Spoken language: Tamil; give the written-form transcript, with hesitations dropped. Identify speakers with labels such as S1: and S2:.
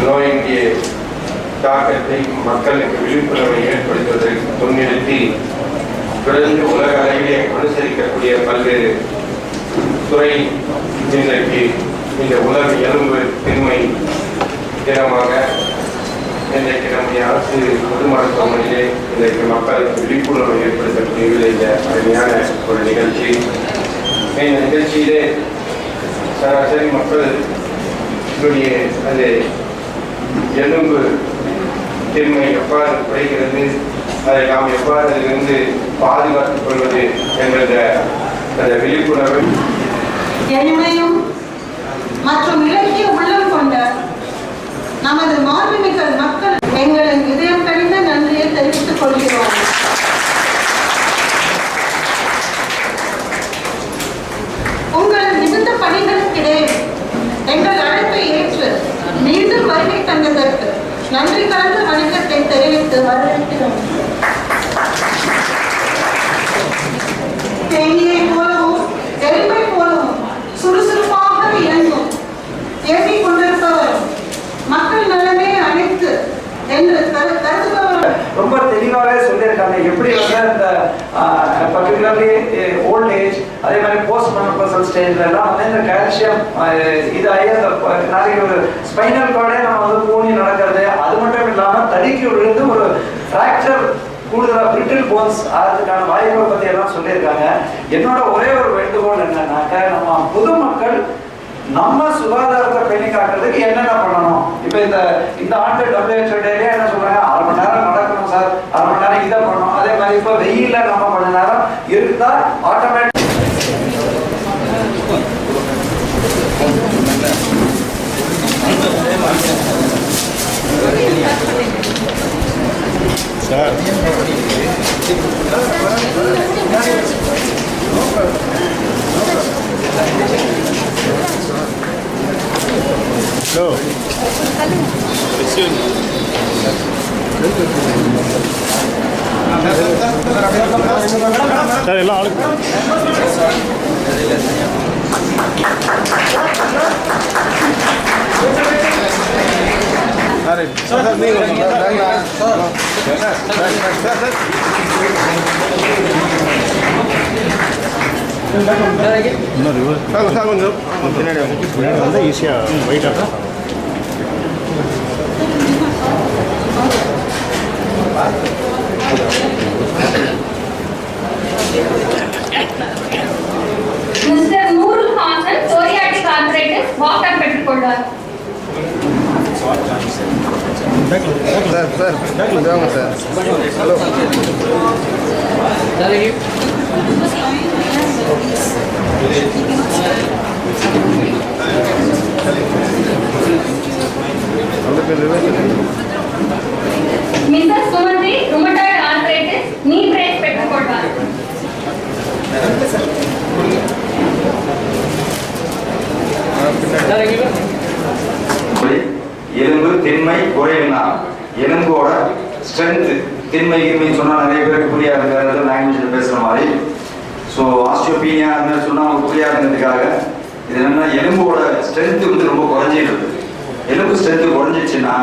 S1: நோயினுடைய தாக்கத்தை மக்களுக்கு விழிப்புணர்வை ஏற்படுத்துவதற்கு முன்னிறுத்தி தொடர்ந்து உலக அளவிலே அனுசரிக்கக்கூடிய பல்வேறு துறை இன்றைக்கு இந்த உலக எலும்பு திண்மை தினமாக இன்றைக்கு நம்முடைய அரசு பொது மருத்துவமனையிலே இன்றைக்கு மக்களுக்கு விழிப்புணர்வை ஏற்படுத்தக்கூடிய இந்த அருமையான ஒரு நிகழ்ச்சி. இந்த நிகழ்ச்சியிலே சராசரி மக்களுடைய அது எலும்பு திண்மை எவ்வாறு குறைகிறது, அதை நாம் எவ்வாறு அதிலிருந்து பாதுகாத்துக் கொள்வது என்கிற அந்த விழிப்புணர்வு
S2: எளிமையும் மற்றும் இலக்கிய உள்ளம் கொண்ட நமது மாண்புமிகு மக்கள் எங்களின் இதயம் கடிந்த நன்றியை தெரிவித்துக் கொள்கிறோம். உங்கள் மிகுந்த பணிகளுக்கிடையே எங்கள் அழைப்பை ஏற்று மீண்டும் வருகை தந்ததற்கு நன்றி கலந்த வணக்கத்தை தெரிவித்து வரவேற்கிறோம். தேனியை போலவும் எளிமை போலவும் சுறுசுறுப்பாக இயங்கும் இயங்கிக் கொண்டிருப்பவரும் மக்கள் நலனே அனைத்து என்று கருதுபவரும்
S3: ரொம்ப தெளிவாகவே சொல்லியிருக்காங்க. எப்படி வந்து இந்த பர்டிகுலர்லி ஓல்ட் ஏஜ், அதே மாதிரி போஸ்ட் மெனோபாசல் ஸ்டேஜ்ல எல்லாம் வந்து இந்த கால்சியம் இது நாளைக்கு ஒரு ஸ்பைனல் கார்டே நம்ம வந்து கூணி நடக்கிறது, அது மட்டும் இல்லாமல் தடிக்கு விழுந்து ஒரு ஃப்ராக்சர் கூடுதலாக பிரிட்டில் போன்ஸ் ஆகிறதுக்கான வாய்ப்பை பற்றி எல்லாம் சொல்லியிருக்காங்க. என்னோட ஒரே ஒரு வேண்டுகோள் என்னன்னாக்க, நம்ம பொதுமக்கள் நம்ம சுகாதாரத்தை பேணி காக்கிறதுக்கு என்னென்ன பண்ணணும். இப்போ இந்த ஆண்டு WHO டேலே என்ன சொல்றாங்க, 1/2 மணி நேரம் நடக்கணும் சார், 1/2 மணி நேரம் இதை பண்ணணும். அதே மாதிரி இப்போ வெயில நம்ம கொஞ்ச நேரம் இருந்தா ஆட்டோமேட்டிக்
S4: சார் சார் எல்லாம் ஆளுக்கு பின்னாடி வந்து ஈஸியாக வெயிட்டாக
S5: mister Noorul Hasan psoriatic arthritis walker பெற்றுக்கொண்டார்.
S4: Hello
S5: mister Sumathi rheumatoid arthritis knee brace பெற்றுக்கொண்டார்.
S6: எலும்பு திண்மை குறையும்னா எலும்போட ஸ்ட்ரென்த் திண்மை சொன்னா நிறைய பேருக்கு புரியாதுங்கிறது லாங்குவேஜ்ல பேசுற மாதிரி. ஸோ ஆஸ்டியோபீனியா அந்த சொன்னா அவங்க புரியாதுங்கிறதுக்காக இது என்னன்னா எலும்போட ஸ்ட்ரென்த் வந்து ரொம்ப குறைஞ்சிடுது. எலும்பு ஸ்ட்ரென்த் குறைஞ்சிச்சுன்னா